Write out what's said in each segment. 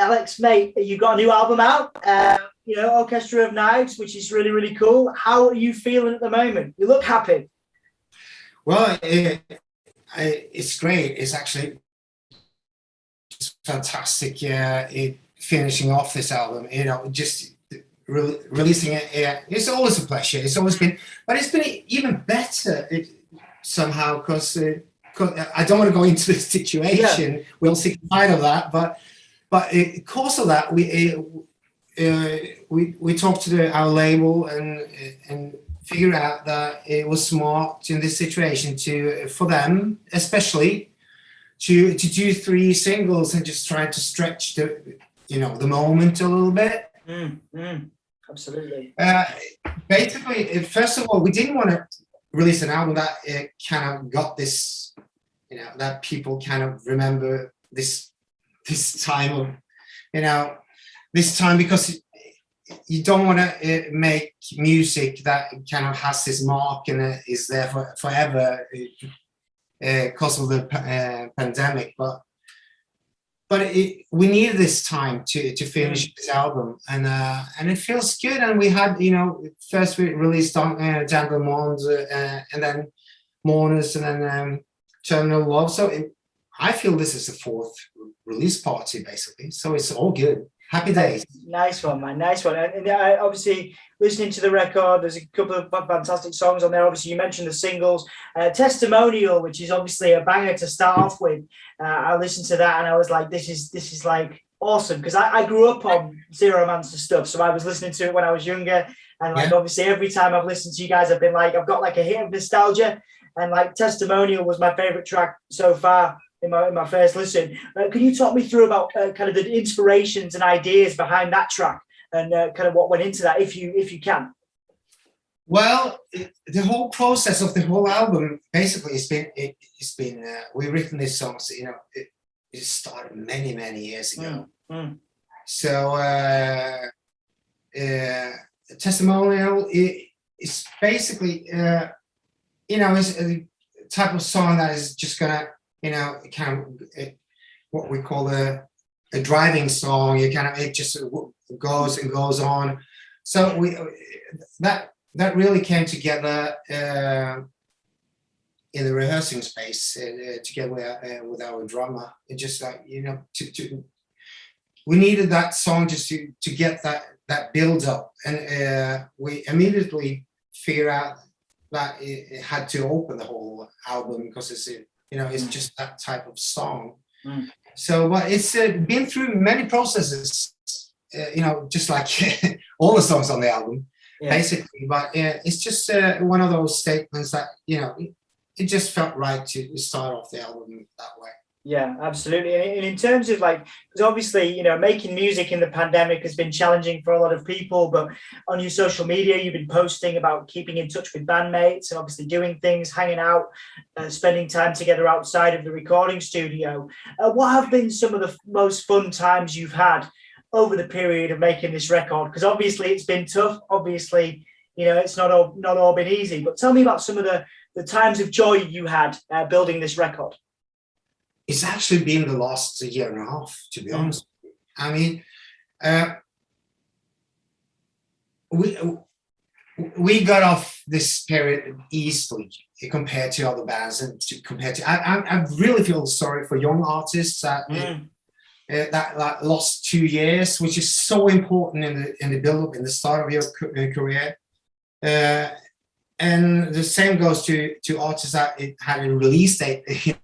Alex, mate, you've got a new album out, Orchestra of Knives, which is really, really cool. How are you feeling at the moment? You look happy. Well, it's great. It's actually fantastic finishing off this album. Just releasing it. It's always a pleasure. It's always been, but it's been even better somehow because I don't want to go into the situation. Yeah. We'll see kind of that, but because of that, we talked to our label and figured out that it was smart in this situation for them especially to do 3 singles and just try to stretch the moment a little bit. Absolutely. Basically, first of all, we didn't want to release an album that kind of got this, that people kind of remember this time of, this time, because you don't want to make music that kind of has this mark and is there forever because of the pandemic. But we needed this time to finish this album, and it feels good. And we had, first we released Jungle Mons, and then Mourners, and then Terminal Love. So I feel this is the 4th release party, basically. So it's all good. Happy days. Nice one, man. Nice one. And obviously, listening to the record, there's a couple of fantastic songs on there. Obviously, you mentioned the singles. Testimonial, which is obviously a banger to start off with. I listened to that and I was like, this is like awesome. Because I grew up on Zeromancer stuff. So I was listening to it when I was younger. And obviously, every time I've listened to you guys, I've been like, I've got like a hit of nostalgia. And like Testimonial was my favorite track so far in my first listen. Can you talk me through about kind of the inspirations and ideas behind that track and kind of what went into that, if you can? Well, the whole process of the whole album, basically, it's been we've written these songs. It started many years ago. So Testimonial is basically it's a type of song that is just gonna kind of what we call a driving song. It just goes and goes on. So that really came together in the rehearsing space together with our drummer. It just like we needed that song just to get that build up, and we immediately figured out that it had to open the whole album because it's just that type of song. So, but it's been through many processes, just like all the songs on the album, basically. But it's just one of those statements that, it just felt right to start off the album that way. Yeah, absolutely. And in terms of because obviously, making music in the pandemic has been challenging for a lot of people, but on your social media, you've been posting about keeping in touch with bandmates and obviously doing things, hanging out, spending time together outside of the recording studio. What have been some of the most fun times you've had over the period of making this record? Because obviously it's been tough. Obviously, it's not all been easy, but tell me about some of the times of joy you had building this record. It's actually been the last year and a half, to be honest. I mean, we got off this period easily compared to other bands, and I really feel sorry for young artists that lost 2 years, which is so important in the build-up, in the start of your career. And the same goes to artists that it had a release date, a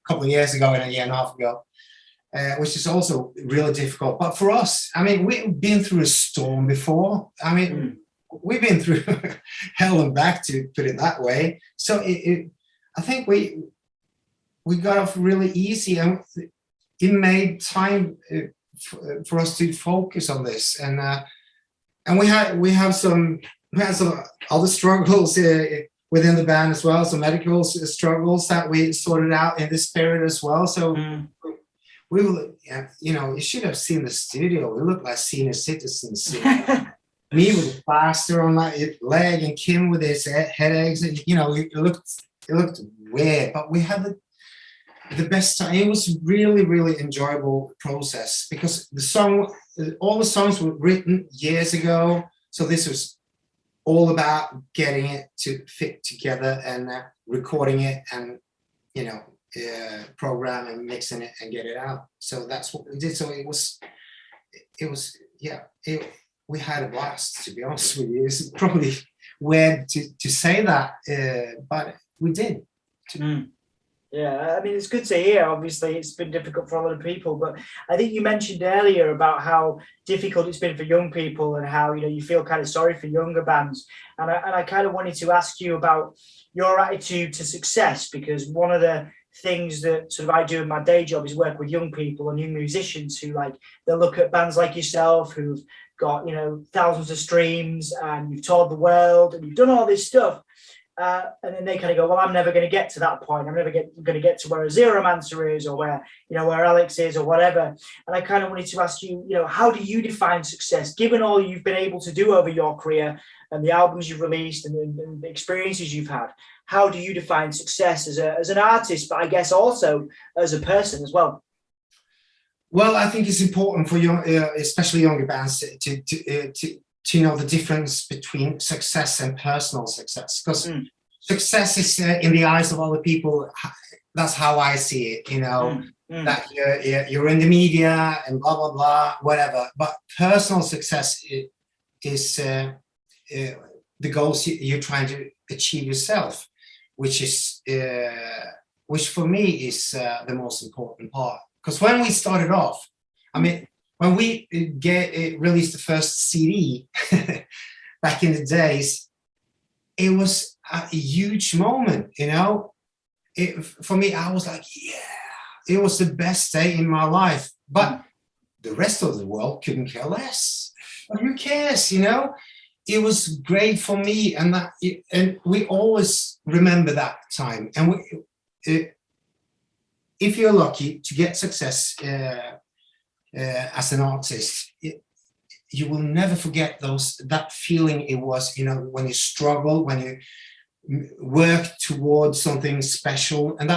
couple of years ago and a year and a half ago, which is also really difficult. But for us, I mean, we've been through a storm before. I mean, we've been through hell and back, to put it that way. So I think we got off really easy, and it made time for us to focus on this. And we have some other struggles within the band as well, some medical struggles that we sorted out in this period as well. So we will, you should have seen the studio. We look like senior citizens. Me with a plaster on my leg, and Kim with his headaches. And, it looked weird, but we had the best time. It was really, really enjoyable process because all the songs were written years ago. So this was all about getting it to fit together and recording it and, program and mixing it and get it out. So that's what we did. So we had a blast, to be honest with you. It's probably weird to say that, but we did. Yeah, I mean, it's good to hear. Obviously, it's been difficult for a lot of people, but I think you mentioned earlier about how difficult it's been for young people and how, you feel kind of sorry for younger bands. And I kind of wanted to ask you about your attitude to success, because one of the things that sort of I do in my day job is work with young people and young musicians who they'll look at bands like yourself who've got, thousands of streams and you've toured the world and you've done all this stuff. And then they kind of go, well, I'm never going to get to that point. I'm never going to get to where a Zeromancer is or where Alex is or whatever. And I kind of wanted to ask you, how do you define success, given all you've been able to do over your career and the albums you've released and the experiences you've had? How do you define success as an artist, but I guess also as a person as well? Well, I think it's important for young, especially younger bands, to know the difference between success and personal success, because success is in the eyes of other people. That's how I see it, that you're in the media and blah, blah, blah, whatever. But personal success is the goals you're trying to achieve yourself, which for me is the most important part. Because when we started off, when we released the first CD back in the days, it was a huge moment, for me, I was like, yeah, it was the best day in my life. But the rest of the world couldn't care less. But who cares, It was great for me, and we always remember that time. And if you're lucky to get success as an artist, you will never forget that feeling it was, when you struggle, when you work towards something special, and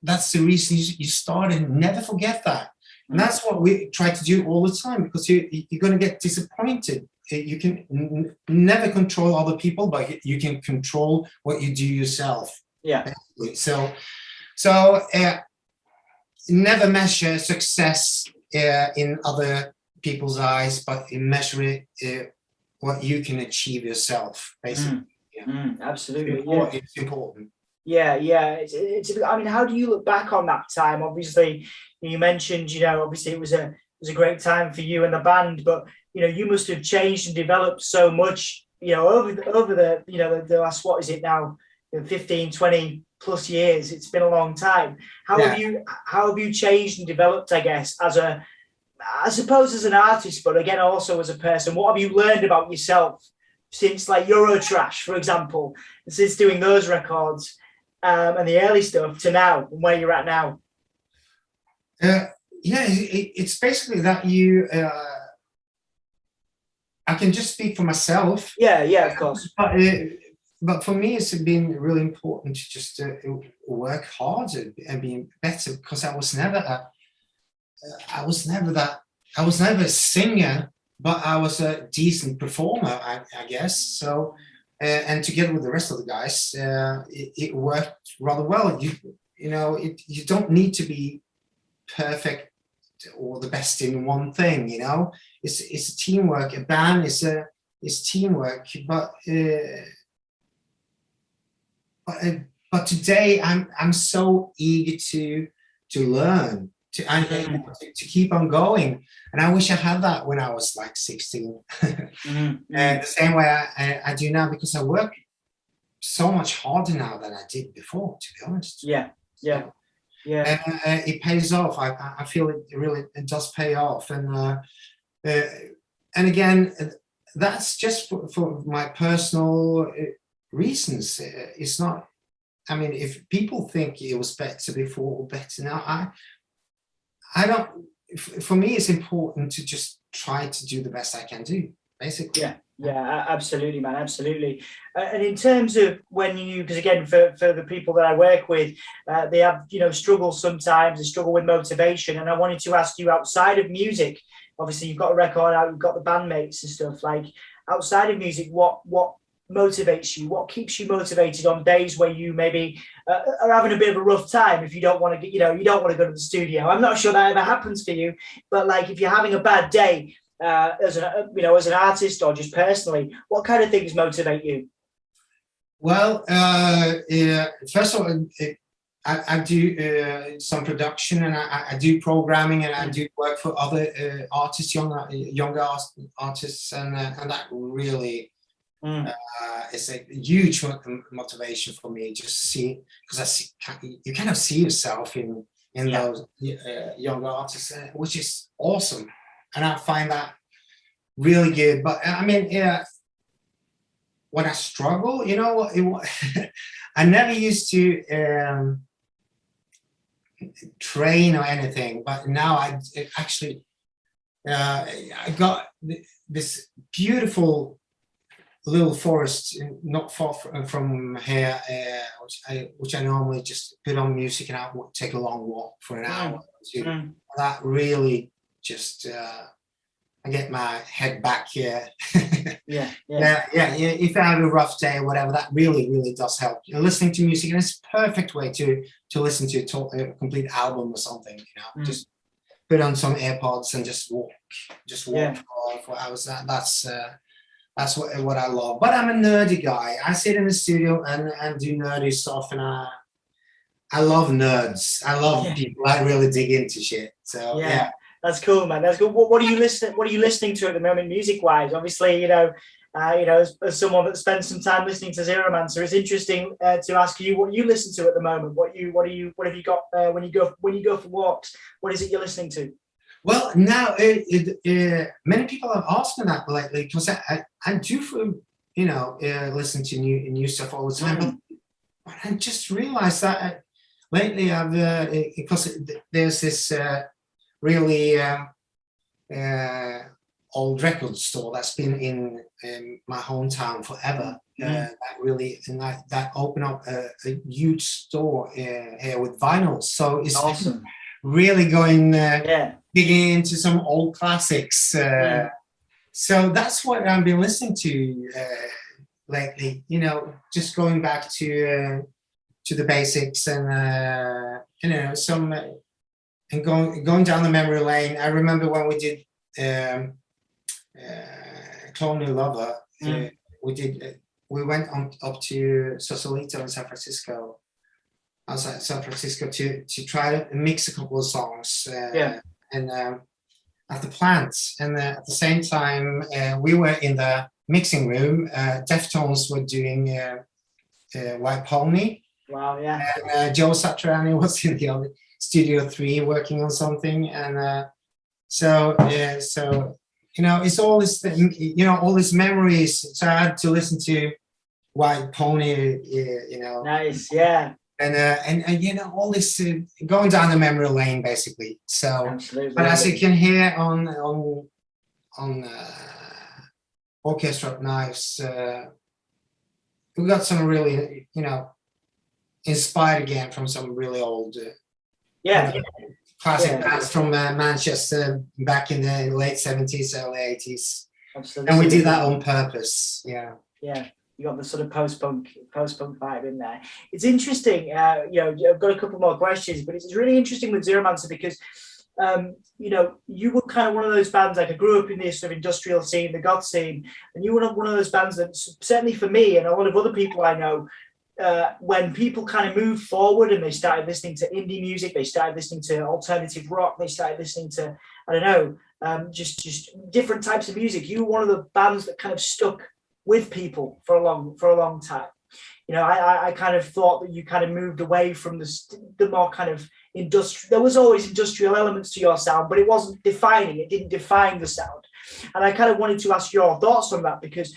that's the reason you started. Never forget that, and that's what we try to do all the time, because you're going to get disappointed. You can never control other people, but you can control what you do yourself. Yeah. So never measure success in other people's eyes, but measure it what you can achieve yourself, basically. Absolutely. It's important. Yeah. It's I mean, how do you look back on that time? Obviously, you mentioned, obviously it was a great time for you and the band, but you must have changed and developed so much, over the last, what is it now, 15, 20 plus years. It's been a long time. How have you changed and developed, I guess, I suppose as an artist, but again also as a person? What have you learned about yourself since Eurotrash, for example, since doing those records and the early stuff to now, and where you're at now? It's basically that I can just speak for myself. Yeah, of course. But for me, it's been really important to just work harder and be better, because I was never a singer, but I was a decent performer, I guess. So, and together with the rest of the guys, it worked rather well. You don't need to be perfect or the best in one thing. It's a teamwork. A band is teamwork, but today I'm so eager to learn, to keep on going, and I wish I had that when I was 16. The same way I do now, because I work so much harder now than I did before, to be honest. Yeah. And it pays off. I feel it does pay off, and again, that's just for my personal reasons. It's not, if people think it was better before or better now, I don't. For me, it's important to just try to do the best I can do. basically. Yeah, absolutely, man, absolutely. And in terms of when you, because again, for the people that I work with, they have, struggles sometimes, they struggle with motivation. And I wanted to ask you, outside of music, obviously you've got a record out, you've got the bandmates and stuff, like outside of music, what motivates you? What keeps you motivated on days where you maybe are having a bit of a rough time? If you don't want to get, you don't want to go to the studio. I'm not sure that ever happens for you, but like if you're having a bad day, as an artist or just personally, what kind of things motivate you? Well, first of all, I do some production, and I do programming, and I do work for other artists, younger artists, and that really is a huge motivation for me. Just see, because you kind of see yourself in those younger artists, which is awesome. And I find that really good. But I mean, when I struggle, I never used to train or anything. But now I got this beautiful little forest not far from here, which I normally just put on music and I would take a long walk for an hour. That really just I get my head back here. Yeah. If I have a rough day or whatever, that really does help. Listening to music, and it's a perfect way to listen to a complete album or something. Just put on some AirPods and just walk for hours. That's what I love. But I'm a nerdy guy. I sit in the studio and do nerdy stuff, and I love nerds. I love people. I really dig into shit. So yeah. That's cool, man. That's good. What are you listening to at the moment, music-wise? Obviously, as someone that spends some time listening to Zeromancer, it's interesting to ask you what you listen to at the moment. What have you got when you go for walks? What is it you're listening to? Well, now many people have asked me that lately, because I do listen to new stuff all the time. But I just realized that lately because there's this really old record store that's been in my hometown forever. That opened up a huge store here with vinyls. So it's awesome. Really going digging into some old classics. So that's what I've been listening to lately. Just going back to the basics, and some. And going down the memory lane. I remember when we did Clone Me Lover. We went up to Sausalito in San Francisco, outside San Francisco, to try to mix a couple of songs. And at the plant. And at the same time, we were in the mixing room. Deftones were doing White Pony. Wow, yeah. And Joe Satriani was in the other Studio 3 working on something, and so it's all this, all these memories. So I had to listen to White Pony, Nice, yeah. And all this going down the memory lane, basically. So, absolutely. But as you can hear on Orchestra Of Knives, we got some really, inspired again from some really old. Classic bands from Manchester back in the late 70s, early 80s. Absolutely. And we did that on purpose. Yeah. You got the sort of post-punk vibe in there. It's interesting. I've got a couple more questions, but it's really interesting with Zeromancer because you were kind of one of those bands. Like I grew up in this sort of industrial scene, the goth scene, and you were one of those bands that certainly for me and a lot of other people I know. When people kind of moved forward and they started listening to indie music, they started listening to alternative rock, they started listening to, just different types of music. You were one of the bands that kind of stuck with people for a long time. I kind of thought that you kind of moved away from the more kind of industrial. There was always industrial elements to your sound, but it wasn't defining. It didn't define the sound. And I kind of wanted to ask your thoughts on that because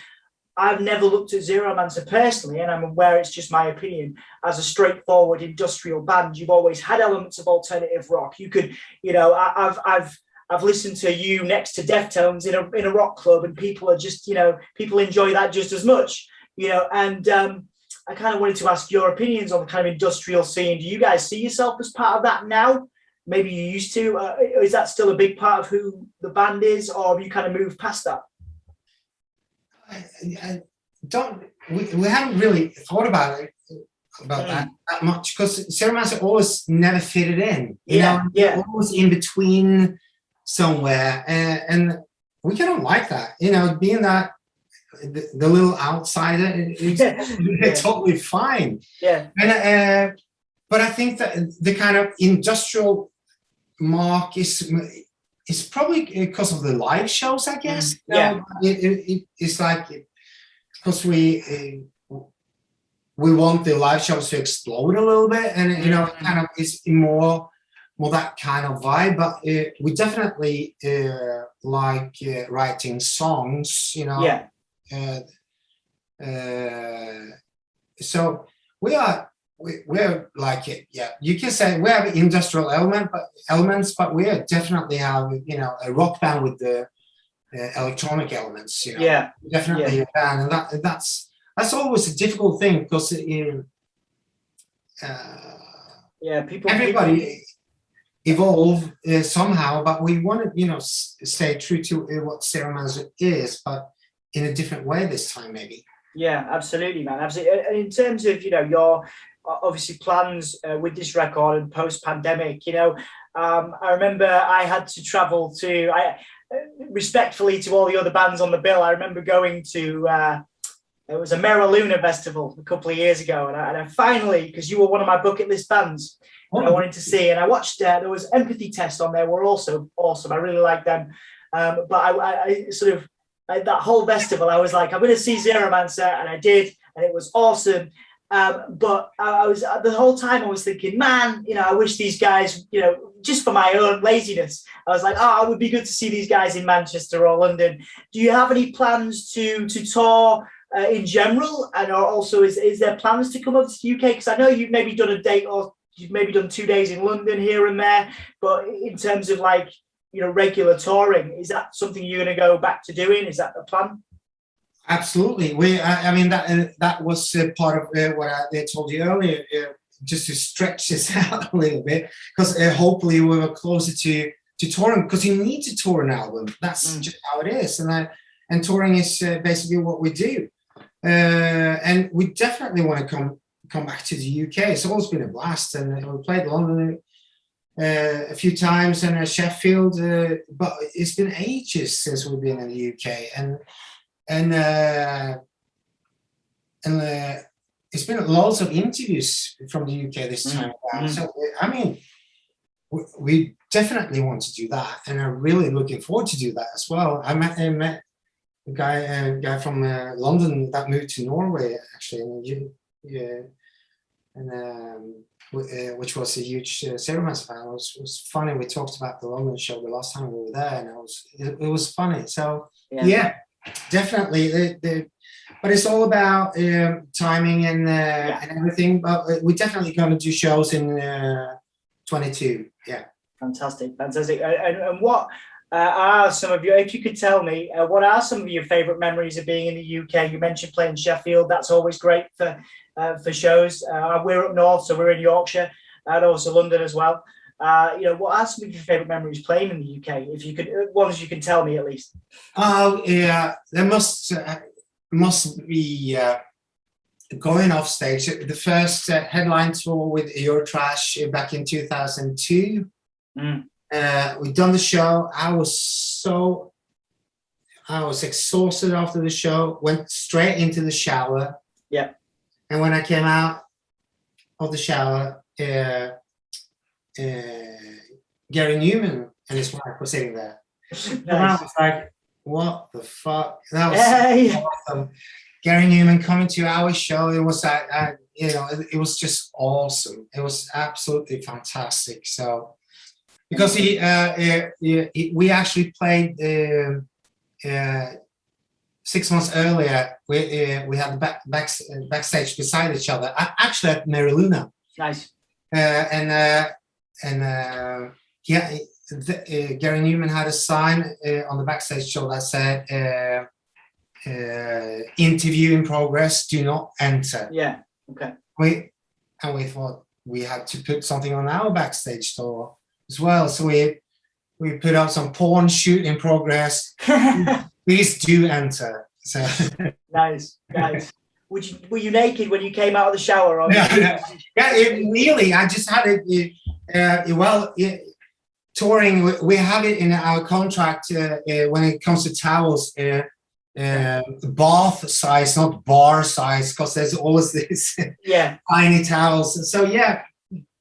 I've never looked at Zeromancer personally, and I'm aware it's just my opinion, as a straightforward industrial band. You've always had elements of alternative rock. You could, I've I've listened to you next to Deftones in a rock club, and people are just, people enjoy that just as much, and I kind of wanted to ask your opinions on the kind of industrial scene. Do you guys see yourself as part of that now? Maybe you used to. Is that still a big part of who the band is, or have you kind of moved past that? I don't. We haven't really thought about that much, because Zeromancer always never fitted in. Always in between somewhere, and we kind of like that. Being that the little outsider, it's totally fine. Yeah. And but I think that the kind of industrial mark is probably because of the live shows, I guess. It's like, because we want the live shows to explode a little bit, and kind of is more that kind of vibe. But we definitely like writing songs, so we're like it. Yeah, you can say we have industrial elements, but we definitely have a rock band with the electronic elements. Definitely a band, and that's always a difficult thing, because everybody evolve somehow, but we want to stay true to what Zeromancer is, but in a different way this time, maybe. Yeah, absolutely, man, absolutely. And in terms of your obviously plans with this record and post-pandemic, I remember I had to travel to, respectfully to all the other bands on the bill, I remember going to it was a Luna festival a couple of years ago, and I finally, because you were one of my bucket list bands I wanted to see, and I watched there was Empathy Test on there, were also awesome. I really liked them, but I sort of that whole festival, I was like, I'm going to see Zeromancer, and I did, and it was awesome. But I was the whole time I was thinking, man, I wish these guys, just for my own laziness, I was like, it would be good to see these guys in Manchester or London. Do you have any plans to tour in general? And also, is there plans to come up to the UK? Because I know you've maybe done a date, or you've maybe done 2 days in London here and there. But in terms of regular touring, is that something you're going to go back to doing? Is that the plan? Absolutely. That was part of what I told you earlier, just to stretch this out a little bit, because hopefully we were closer to touring, because you need to tour an album. That's just how it is, and touring is basically what we do. And we definitely want to come back to the UK. It's always been a blast, and we played London a few times, and Sheffield, but it's been ages since we've been in the UK, and it's been lots of interviews from the UK this time around. So we definitely want to do that, and I'm really looking forward to do that as well. I met a guy from London that moved to Norway, actually, which was a huge Zeromancer fan. It was funny. We talked about the London show the last time we were there, and it was funny. So yeah, definitely. But it's all about timing and everything. But we're definitely going to do shows in 22. Yeah. Fantastic. And what are some of your, if you could tell me, what are some of your favourite memories of being in the UK? You mentioned playing Sheffield. That's always great for shows. We're up north, so we're in Yorkshire, and also London as well. What are some of your favourite memories playing in the UK? If you could, ones you can tell me at least. Oh yeah, there must be going off stage. The first headline tour with Eurotrash back in 2002. We'd done the show. I was exhausted after the show. Went straight into the shower. Yeah. And when I came out of the shower, Gary Numan and his wife were sitting there. Nice. And I was like, what the fuck? That was so awesome. Gary Numan coming to our show. It was it was just awesome. It was absolutely fantastic. So, because we actually played 6 months earlier. We had backstage beside each other. Actually at Møklebust. Nice. Gary Numan had a sign on the backstage show that said, interview in progress, do not enter. Yeah, okay. We thought we had to put something on our backstage store as well. So we put up some porn shoot in progress. Please do enter. So Nice. Were you naked when you came out of the shower? Or yeah, really. I just had it. Touring, we have it in our contract when it comes to towels, bath size, not bar size, because there's always this tiny towels. So yeah,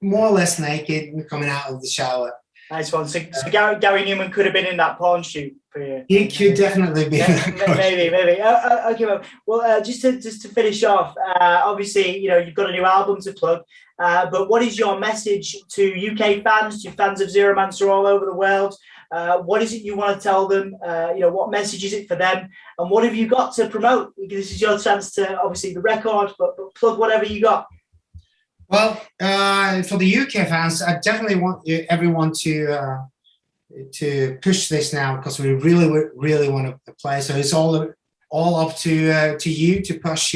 more or less naked coming out of the shower. Nice one. So Gary Numan could have been in that porn shoot for you. He could definitely be. Maybe. Okay, well, just to finish off, obviously, you've got a new album to plug. But what is your message to UK fans, to fans of Zeromancer all over the world? What is it you want to tell them? What message is it for them? And what have you got to promote? This is your chance to, obviously, the record, but plug whatever you got. Well, for the UK fans, I definitely want everyone to push this now, because we really want to play. So it's all up to you to push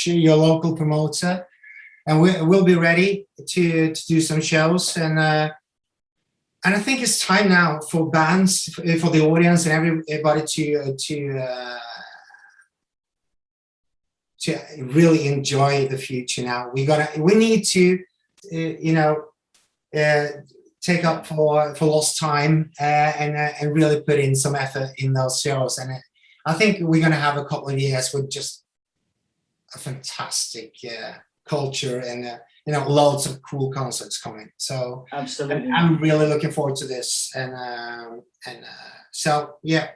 your local promoter, and we'll be ready to do some shows. And I think it's time now for bands, for the audience, and everybody to really enjoy the future now. We need to, take up for lost time and really put in some effort in those shows. And I think we're going to have a couple of years with just a fantastic culture and loads of cool concerts coming. So absolutely, I'm really looking forward to this. And so yeah.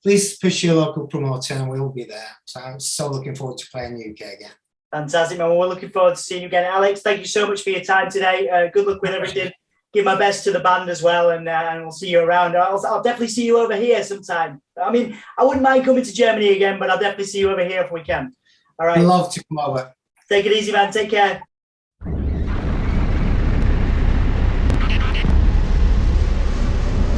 Please push your local promoter and we'll be there. So I'm so looking forward to playing UK again. Fantastic, man. Well, we're looking forward to seeing you again. Alex, thank you so much for your time today. Good luck with everything. Give my best to the band as well, and we'll see you around. I'll definitely see you over here sometime. I mean, I wouldn't mind coming to Germany again, but I'll definitely see you over here if we can. All right. I'd love to come over. Take it easy, man. Take care.